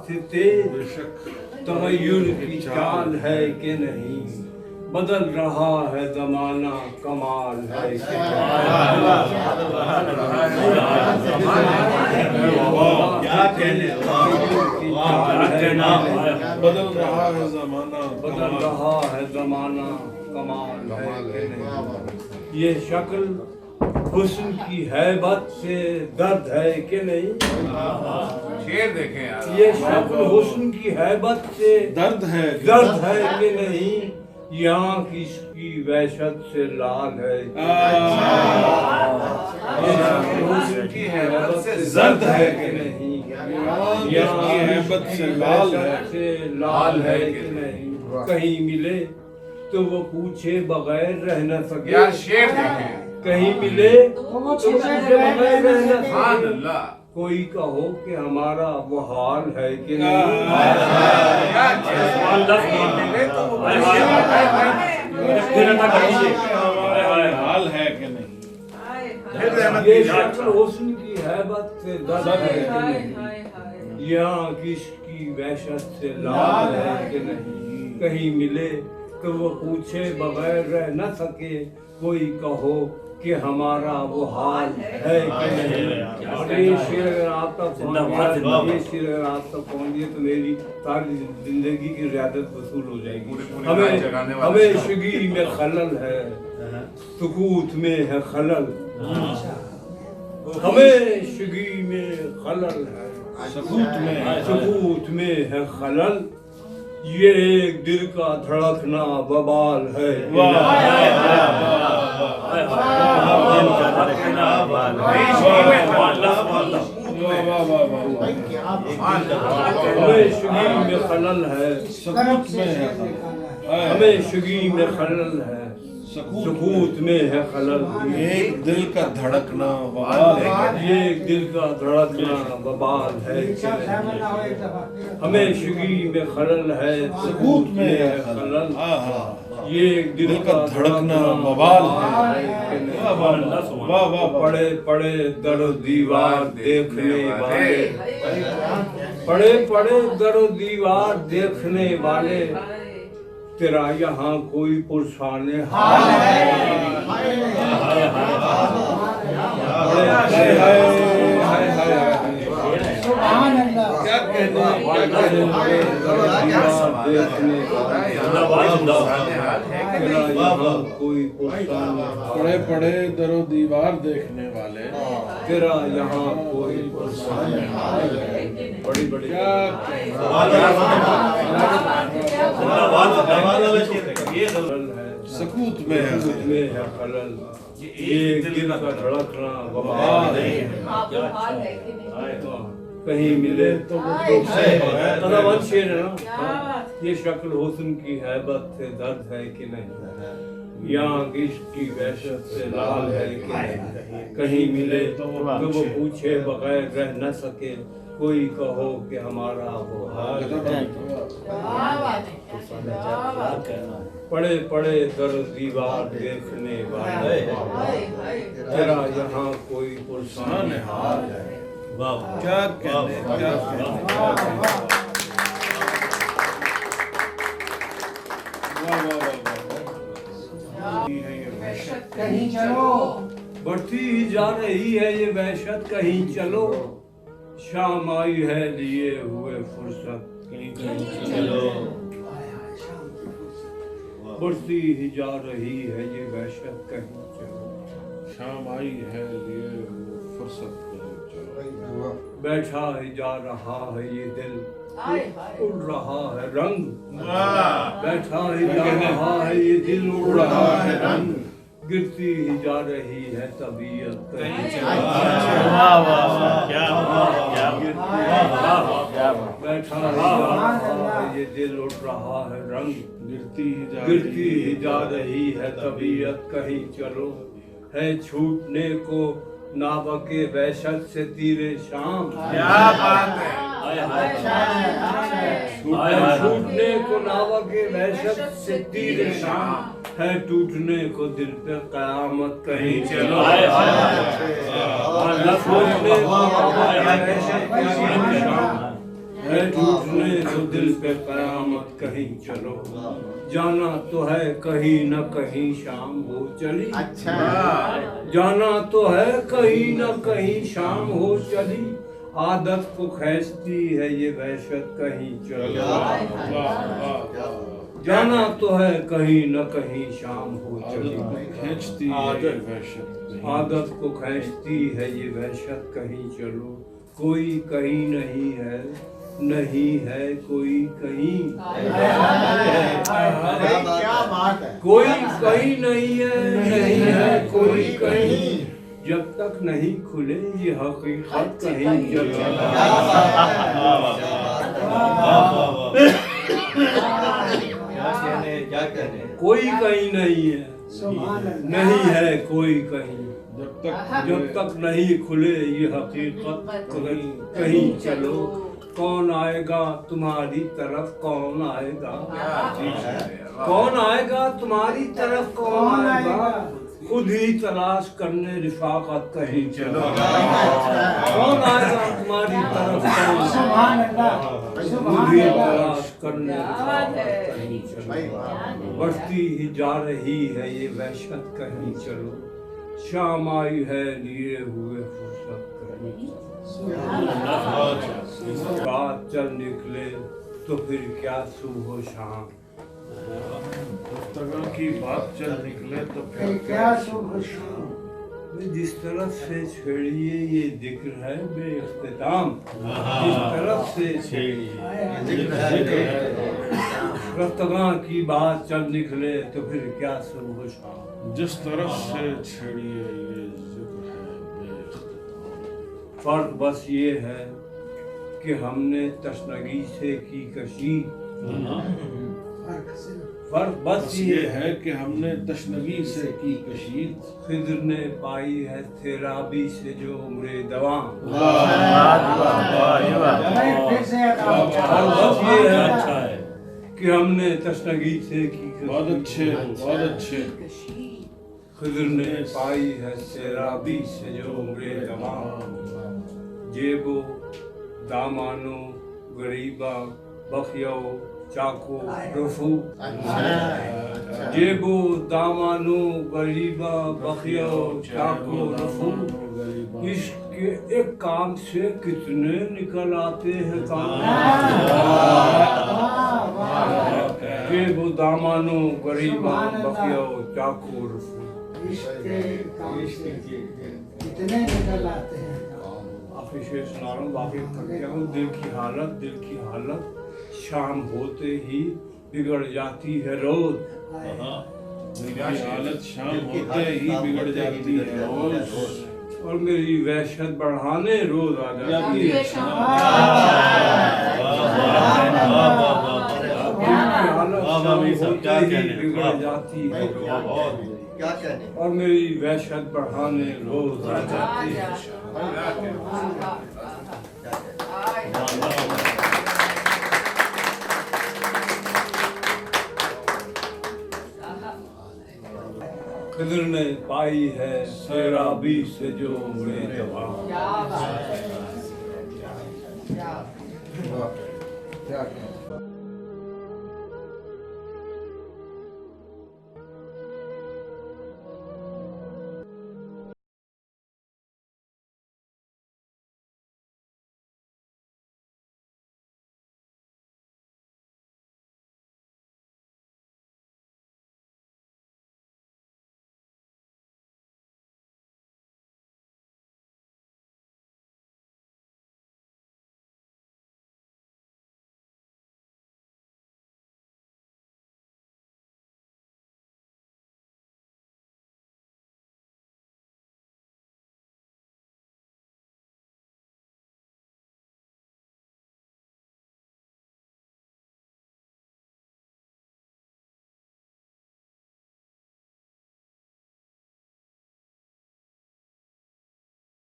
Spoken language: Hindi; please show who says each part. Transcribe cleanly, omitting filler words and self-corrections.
Speaker 1: से तेज तगय्युर की चाल है कि नहीं, बदल रहा है जमाना कमाल है कि
Speaker 2: क्या कहने,
Speaker 1: बदल रहा है जमाना कमाल है कि नहीं। ये शक्ल हुस्न की हैबत से दर्द है कि नहीं।
Speaker 2: शेर देखें यार,
Speaker 1: ये शक्ल हुस्न की हैबत से दर्द है कि नहीं, यहाँ किसकी वहशत से लाल है। ये शक्ल हुस्न की हैबत से दर्द है कि नहीं, यहाँ की हैबत से लाल है कि नहीं। कहीं मिले तो वो पूछे बगैर रह न सके।
Speaker 2: यार शेर देखें,
Speaker 1: कहीं मिले तो पूछे बगैर रह न
Speaker 2: सुभान
Speaker 1: सके।
Speaker 2: अल्लाह।
Speaker 1: कोई कहो कि हमारा वो हाल है कि नहीं।
Speaker 3: हाल है कि नहीं।
Speaker 1: ये शक्ल हुस्न की हैबत से दर्द है कि नहीं, यहाँ किसकी वहशत से लाल है कि नहीं। कहीं मिले तो वो पूछे बगैर रह न सके। कोई कहो कि हमारा वो हाल है कि नहीं। ये शेर अगर आप तक पहुंच गया, ये शेर अगर आप तक पहुंच गया तो मेरी सारी जिंदगी की रियादत वसूल हो जाएगी। हमें शिगी में खलल है, सुकूत में है खलल। हमें शिगी में खलल है, सुकूत में है खलल। ये एक दिल का धड़कना बवाल है। हमें शिगी में खलल है, हमें शिगी में खलल है, सुकूत में है खलल।
Speaker 3: एक दिल का धड़कना बवाल है,
Speaker 1: ये एक दिल का धड़कना बवाल है। हमें शिगी में खलल है,
Speaker 3: सकूत में है
Speaker 1: खलल।
Speaker 3: खलल।
Speaker 1: ये एक दिल का
Speaker 3: धड़कना बवाल है।
Speaker 1: पड़े पड़े दर दीवार देखने वाले, पड़े पड़े दर दीवार देखने वाले, तेरा यहाँ कोई पुरसाने हाल है। क्या
Speaker 3: पड़े पड़े दरो दीवार देखने वाले,
Speaker 1: तेरा यहाँ कोई पुरसाने हाल है। बड़ी बड़ी
Speaker 3: सकूत में है
Speaker 1: खलल। ये दिल का धड़कना बवाल है। कहीं मिले तो शेर है ना। ये शक्ल हुस्न की हैबत से दर्द है कि नहीं, यहाँ इश्क की वहशत से लाल है कि नहीं। कहीं मिले तो वो पूछे बगैर रह न सके। कोई कहो कि हमारा वो हाल है। पड़े पड़े दर दीवार देखने वाले, तेरा यहाँ कोई पुरसान हाल है।
Speaker 3: क्या कहने, क्या
Speaker 4: कहीं चलो,
Speaker 1: बढ़ती ही जा रही है ये वहशत। कहीं चलो, शाम आई है लिए हुए फुर्सत। कहीं चलो, बढ़ती ही जा रही है ये वहशत। कहीं चलो,
Speaker 3: शाम आई है लिए फुर्सत। चलो,
Speaker 1: बैठा ही जा रहा है ये दिल, उड़ रहा है रंग। बैठा ही जा रहा है ये दिल, उड़ रहा है रंग। गिरती ही जा रही है तबीयत। बैठा ही जा रहा है ये दिल, उड़ रहा है रंग। गिरती ही जा रही है तबीयत। कहीं चलो, है छूटने को नावके वहशत से तीरे शाम।
Speaker 2: क्या बात है।
Speaker 1: छूटने को नावके वहशत से तीरे शाम, है टूटने को दिल पे कयामत। कहीं चलो, है टूटने दो दिल पे कयामत कहीं चलो, जाना तो है कहीं न कहीं शाम हो चली।
Speaker 4: अच्छा
Speaker 1: जाना तो है कहीं न कहीं शाम हो चली, आदत को खींचती है ये वहशत कहीं चलो। जाना तो है कहीं न कहीं शाम हो चली,
Speaker 3: खींचती है वहशत
Speaker 1: आदत को खींचती है ये वहशत कहीं चलो। कोई कहीं नहीं है, नहीं है कोई कहीं,
Speaker 4: क्या बात है।
Speaker 1: कोई कहीं नहीं है, नहीं है कोई कहीं, जब तक नहीं खुले ये हकीकत कहीं चलो।
Speaker 4: क्या कहने
Speaker 1: कोई कहीं नहीं है, नहीं है कोई कहीं, जब तक नहीं खुले ये हकीकत कहीं चलो। कौन आएगा तुम्हारी तरफ, कौन आएगा, कौन आएगा तुम्हारी तरफ, कौन आएगा, खुद ही तलाश करने रिफाकत कहीं चलो। कौन आएगा तुम्हारी तरफ, खुद ही तलाश करने रिफाकत कहीं चलो। बढ़ती ही जा रही है ये वहशत कहीं चलो, शाम आई है लिए हुए फुर्सत कहीं चलो। बात चल निकले तो फिर क्या सुबह शाम,
Speaker 3: तगड़ की बात चल निकले तो फिर
Speaker 5: क्या शुभ शाम।
Speaker 1: जिस तरफ से छेड़िए ये जिक्र है बेइख्तिताम, जिस तरफ से छेड़िए रफ्तगां की बात चल निकले तो फिर क्या सुबह शाम।
Speaker 3: जिस तरफ से छेड़िए ये जिक्र है बेइख्तिताम।
Speaker 1: फर्क बस ये है कि हमने तशनगी से की कशी, फर्क बस
Speaker 3: ये है कि हमने तशनगी से की कशीद,
Speaker 1: खिद्र ने पाई है तेराबी से जो उम्रे दवाम।
Speaker 5: फिर से
Speaker 1: फर्क बस ये है कि हमने तशनगी से की
Speaker 3: बहुत
Speaker 1: कशी,
Speaker 3: अच्छे बहुत अच्छे।
Speaker 1: खिद्र ने पाई है तेराबी से जो उम्रे दवाम। जेबो दामानो गरीबा बखियो चाको रफू, जेबो दामानो गरीबा बखियो चाको रफू। इश्क के एक काम से कितने निकल आते हैं काम। जेबो दामानो गरीबा बखियो चाको रफू।
Speaker 5: कितने निकल आते हैं।
Speaker 1: काफी शेर सुना रहा हूँ, बाकी थक गया हूँ। दिल की हालत शाम होते ही बिगड़ जाती है रोज।
Speaker 3: दिल की हालत शाम होते ही बिगड़ जाती है रोज,
Speaker 1: और मेरी वहशत बढ़ाने रोज आ जाती है। बिगड़ जाती है
Speaker 4: क्या कहने।
Speaker 1: और मेरी वहशत बढ़ाने रोज आ जाती है। खिद्र ने पाई है सैराबी से जो उम्रे दवा।
Speaker 5: क्या